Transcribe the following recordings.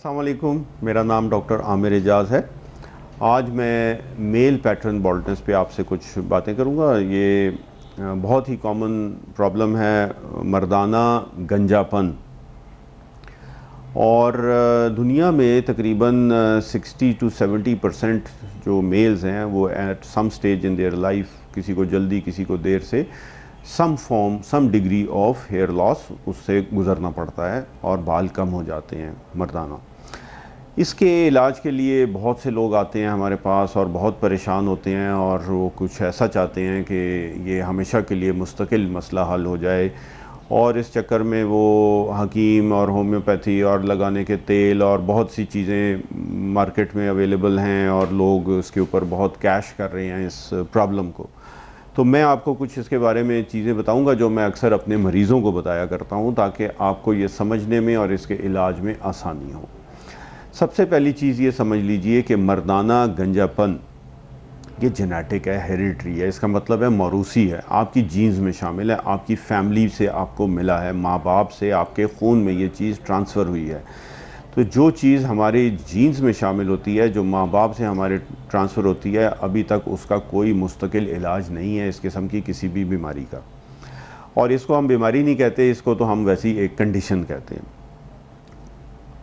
अस्सलाम वालेकुम, मेरा नाम डॉक्टर आमिर एजाज़ है। आज मैं मेल पैटर्न बॉल्डनेस पे आपसे कुछ बातें करूंगा। ये बहुत ही कॉमन प्रॉब्लम है, मर्दाना गंजापन। और दुनिया में तकरीबन 60 to 70% जो मेल्स हैं वो at some stage in their life, किसी को जल्दी किसी को देर से, some degree of hair loss उससे गुज़रना पड़ता है और बाल कम हो जाते हैं मर्दाना। इसके इलाज के लिए बहुत से लोग आते हैं हमारे पास और बहुत परेशान होते हैं और वो कुछ ऐसा चाहते हैं कि ये हमेशा के लिए मुस्तकिल मसला हल हो जाए, और इस चक्कर में वो हकीम और होम्योपैथी और लगाने के तेल और बहुत सी चीज़ें मार्केट में अवेलेबल हैं और लोग इसके ऊपर बहुत कैश कर रहे हैं इस प्रॉब्लम को। तो मैं आपको कुछ इसके बारे में चीज़ें बताऊंगा जो मैं अक्सर अपने मरीज़ों को बताया करता हूं, ताकि आपको ये समझने में और इसके इलाज में आसानी हो। सबसे पहली चीज़ ये समझ लीजिए कि मर्दाना गंजापन ये जेनेटिक है, हेरिडिटरी है। इसका मतलब है मौरूसी है, आपकी जीन्स में शामिल है, आपकी फैमिली से आपको मिला है, माँ बाप से आपके खून में ये चीज़ ट्रांसफ़र हुई है। तो जो चीज़ हमारे जीन्स में शामिल होती है, जो माँ बाप से हमारे ट्रांसफ़र होती है, अभी तक उसका कोई मुस्तकिल इलाज नहीं है इस किस्म की किसी भी बीमारी का। और इसको हम बीमारी नहीं कहते, इसको तो हम वैसी एक कंडीशन कहते हैं।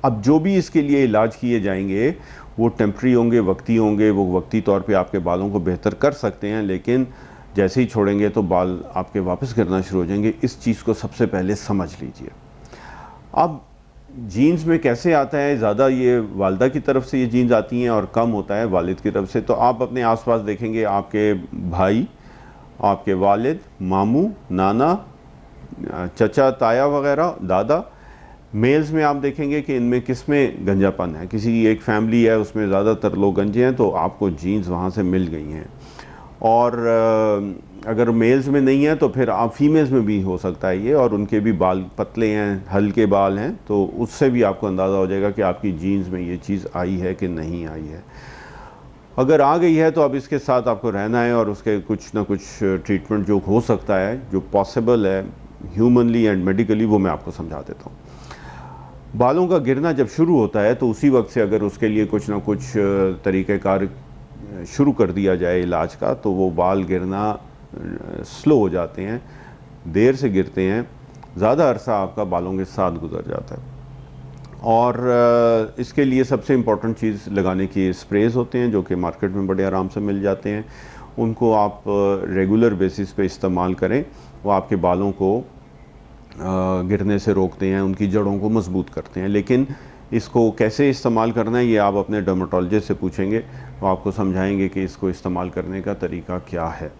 अब जो भी इसके लिए इलाज किए जाएंगे वो टेम्प्रेरी होंगे, वक्ती होंगे। वो वक्ती तौर पे आपके बालों को बेहतर कर सकते हैं, लेकिन जैसे ही छोड़ेंगे तो बाल आपके वापस गिरना शुरू हो जाएंगे। इस चीज़ को सबसे पहले समझ लीजिए। अब जीन्स में कैसे आता है, ज़्यादा ये वालिदा की तरफ से ये जीन्स आती हैं और कम होता है वालिद की तरफ से। तो आप अपने आसपास देखेंगे, आपके भाई, आपके वालिद, मामू, नाना, चचा, ताया वगैरह, दादा, मेल्स में आप देखेंगे कि इनमें किस में गंजापन है। किसी की एक फैमिली है उसमें ज़्यादातर लोग गंजे हैं, तो आपको जीन्स वहाँ से मिल गई हैं। और अगर मेल्स में नहीं है तो फिर आप फीमेल्स में भी हो सकता है ये, और उनके भी बाल पतले हैं, हल्के बाल हैं, तो उससे भी आपको अंदाज़ा हो जाएगा कि आपकी जीन्स में ये चीज़ आई है कि नहीं आई है। अगर आ गई है तो अब इसके साथ आपको रहना है और उसके कुछ ना कुछ ट्रीटमेंट जो हो सकता है, जो पॉसिबल है ह्यूमनली एंड मेडिकली, वो मैं आपको समझा देता हूँ। बालों का गिरना जब शुरू होता है तो उसी वक्त से अगर उसके लिए कुछ ना कुछ तरीक़ेकार शुरू कर दिया जाए इलाज का, तो वो बाल गिरना स्लो हो जाते हैं, देर से गिरते हैं, ज़्यादा अरसा आपका बालों के साथ गुजर जाता है। और इसके लिए सबसे इम्पॉर्टेंट चीज़ लगाने की स्प्रेज होते हैं, जो कि मार्केट में बड़े आराम से मिल जाते हैं। उनको आप रेगुलर बेसिस पे इस्तेमाल करें, वो आपके बालों को गिरने से रोकते हैं, उनकी जड़ों को मजबूत करते हैं। लेकिन इसको कैसे इस्तेमाल करना है ये आप अपने डर्मेटोलॉजिस्ट से पूछेंगे, वो आपको समझाएंगे कि इसको इस्तेमाल करने का तरीका क्या है।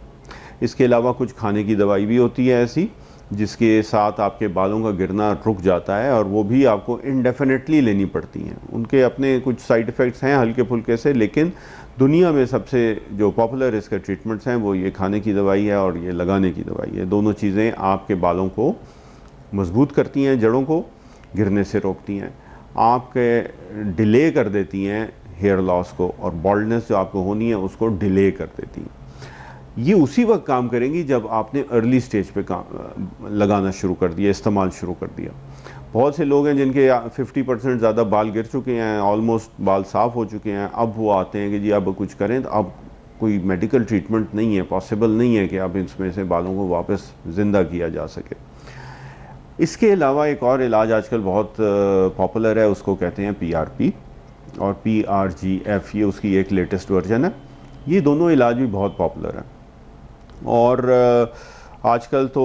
इसके अलावा कुछ खाने की दवाई भी होती है ऐसी, जिसके साथ आपके बालों का गिरना रुक जाता है, और वो भी आपको इंडेफिनेटली लेनी पड़ती हैं। उनके अपने कुछ साइड इफ़ेक्ट्स हैं हल्के फुल्के से, लेकिन दुनिया में सबसे जो पॉपुलर इसके ट्रीटमेंट्स हैं वो ये खाने की दवाई है और ये लगाने की दवाई है। दोनों चीज़ें आपके बालों को मजबूत करती हैं, जड़ों को गिरने से रोकती हैं, आपके डिले कर देती हैं हेयर लॉस को, और बॉल्डनेस जो आपको होनी है उसको डिले कर देती हैं। ये उसी वक्त काम करेंगी जब आपने अर्ली स्टेज पे काम लगाना शुरू कर दिया, इस्तेमाल शुरू कर दिया। बहुत से लोग हैं जिनके 50% ज़्यादा बाल गिर चुके हैं, ऑलमोस्ट बाल साफ़ हो चुके हैं, अब वो आते हैं कि जी अब कुछ करें, तो अब कोई मेडिकल ट्रीटमेंट नहीं है, पॉसिबल नहीं है कि अब इसमें से बालों को वापस ज़िंदा किया जा सके। इसके अलावा एक और इलाज आजकल बहुत पॉपुलर है, उसको कहते हैं PRP और PRGF, ये उसकी एक लेटेस्ट वर्जन है। ये दोनों इलाज भी बहुत पॉपुलर हैं और आजकल तो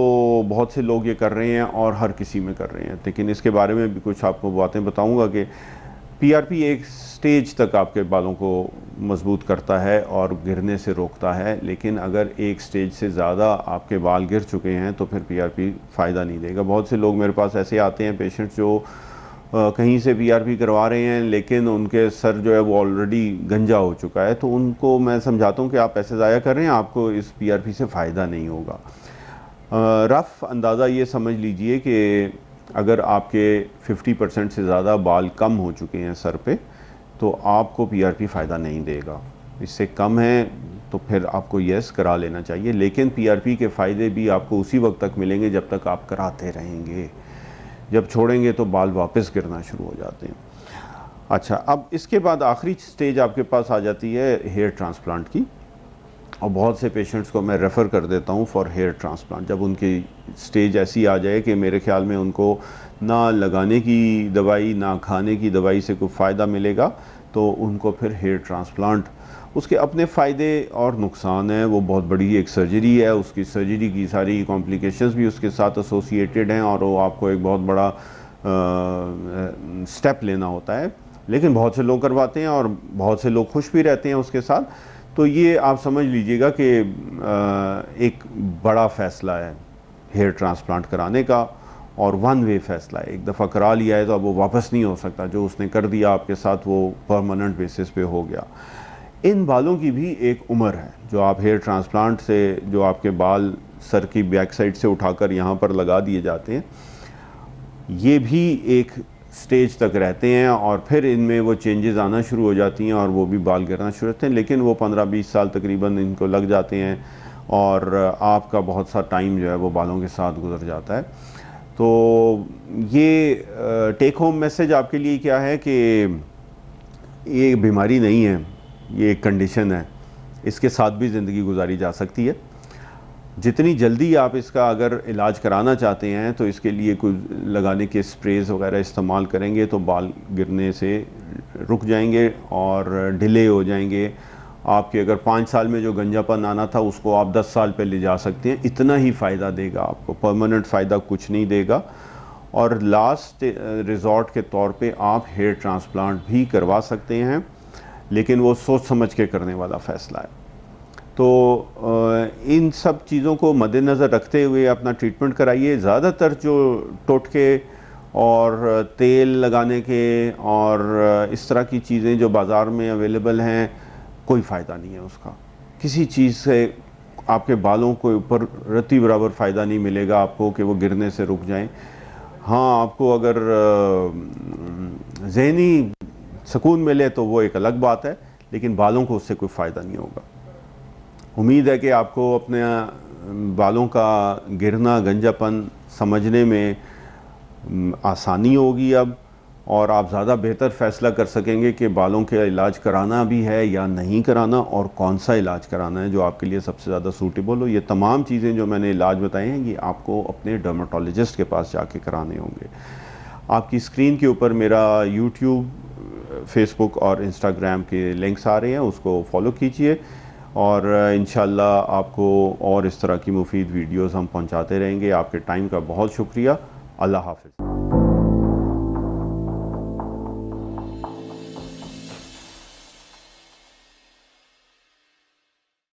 बहुत से लोग ये कर रहे हैं और हर किसी में कर रहे हैं। लेकिन इसके बारे में भी कुछ आपको बातें बताऊंगा कि PRP एक स्टेज तक आपके बालों को मजबूत करता है और गिरने से रोकता है, लेकिन अगर एक स्टेज से ज़्यादा आपके बाल गिर चुके हैं तो फिर PRP फ़ायदा नहीं देगा। बहुत से लोग मेरे पास ऐसे आते हैं पेशेंट्स जो कहीं से PRP करवा रहे हैं, लेकिन उनके सर जो है वो ऑलरेडी गंजा हो चुका है, तो उनको मैं समझाता हूँ कि आप पैसे ज़ाया कर रहे हैं, आपको इस PRP से फ़ायदा नहीं होगा। रफ़ अंदाज़ा ये समझ लीजिए कि अगर आपके 50% से ज़्यादा बाल कम हो चुके हैं सर पे, तो आपको PRP फ़ायदा नहीं देगा। इससे कम है तो फिर आपको येस करा लेना चाहिए, लेकिन PRP के फ़ायदे भी आपको उसी वक्त तक मिलेंगे जब तक आप कराते रहेंगे। जब छोड़ेंगे तो बाल वापस गिरना शुरू हो जाते हैं। अच्छा, अब इसके बाद आखिरी स्टेज आपके पास आ जाती है हेयर ट्रांसप्लांट की, और बहुत से पेशेंट्स को मैं रेफ़र कर देता हूँ फॉर हेयर ट्रांसप्लांट। जब उनकी स्टेज ऐसी आ जाए कि मेरे ख्याल में उनको ना लगाने की दवाई ना खाने की दवाई से कोई फ़ायदा मिलेगा, तो उनको फिर हेयर ट्रांसप्लांट, उसके अपने फ़ायदे और नुकसान हैं। वो बहुत बड़ी एक सर्जरी है, उसकी सर्जरी की सारी कॉम्प्लिकेशंस भी उसके साथ एसोसिएटेड हैं, और वो आपको एक बहुत बड़ा स्टेप लेना होता है। लेकिन बहुत से लोग करवाते हैं और बहुत से लोग खुश भी रहते हैं उसके साथ। तो ये आप समझ लीजिएगा कि एक बड़ा फ़ैसला है हेयर ट्रांसप्लांट कराने का, और वन वे फ़ैसला है। एक दफ़ा करा लिया है तो अब वो वापस नहीं हो सकता। जो उसने कर दिया आपके साथ वो परमानेंट बेसिस पे हो गया। इन बालों की भी एक उम्र है। जो आप हेयर ट्रांसप्लांट से जो आपके बाल सर की बैक साइड से उठाकर यहाँ पर लगा दिए जाते हैं, ये भी एक स्टेज तक रहते हैं, और फिर इनमें वो चेंजेस आना शुरू हो जाती हैं और वो भी बाल गिरना शुरू होते हैं। लेकिन वो 15-20 साल तकरीबन इनको लग जाते हैं, और आपका बहुत सा टाइम जो है वो बालों के साथ गुजर जाता है। तो ये टेक होम मैसेज आपके लिए क्या है कि ये बीमारी नहीं है, ये एक कंडीशन है। इसके साथ भी ज़िंदगी गुजारी जा सकती है। जितनी जल्दी आप इसका अगर इलाज कराना चाहते हैं तो इसके लिए कुछ लगाने के स्प्रेज वगैरह इस्तेमाल करेंगे तो बाल गिरने से रुक जाएंगे और डिले हो जाएंगे। आपके अगर 5 साल में जो गंजापन आना था उसको आप 10 साल पे ले जा सकते हैं। इतना ही फ़ायदा देगा आपको, परमानेंट फ़ायदा कुछ नहीं देगा। और लास्ट रिज़ॉर्ट के तौर पे आप हेयर ट्रांसप्लांट भी करवा सकते हैं, लेकिन वो सोच समझ के करने वाला फ़ैसला है। तो इन सब चीज़ों को मद्देनज़र रखते हुए अपना ट्रीटमेंट कराइए। ज़्यादातर जो टोटके और तेल लगाने के और इस तरह की चीज़ें जो बाज़ार में अवेलेबल हैं, कोई फ़ायदा नहीं है उसका। किसी चीज़ से आपके बालों के ऊपर रत्ती बराबर फ़ायदा नहीं मिलेगा आपको कि वो गिरने से रुक जाएं। हाँ, आपको अगर ज़हनी सुकून मिले तो वो एक अलग बात है, लेकिन बालों को उससे कोई फ़ायदा नहीं होगा। उम्मीद है कि आपको अपने बालों का गिरना, गंजापन समझने में आसानी होगी अब, और आप ज़्यादा बेहतर फ़ैसला कर सकेंगे कि बालों के इलाज कराना भी है या नहीं कराना, और कौन सा इलाज कराना है जो आपके लिए सबसे ज़्यादा सूटेबल हो। ये तमाम चीज़ें जो मैंने इलाज बताए हैं ये आपको अपने डर्मेटोलॉजिस्ट के पास जाके कराने होंगे। आपकी स्क्रीन के ऊपर मेरा यूट्यूब, फेसबुक और इंस्टाग्राम के लिंक्स आ रहे हैं, उसको फॉलो कीजिए, और इंशाल्लाह आपको और इस तरह की मुफीद वीडियोज़ हम पहुंचाते रहेंगे। आपके टाइम का बहुत शुक्रिया। अल्लाह हाफ़िज़।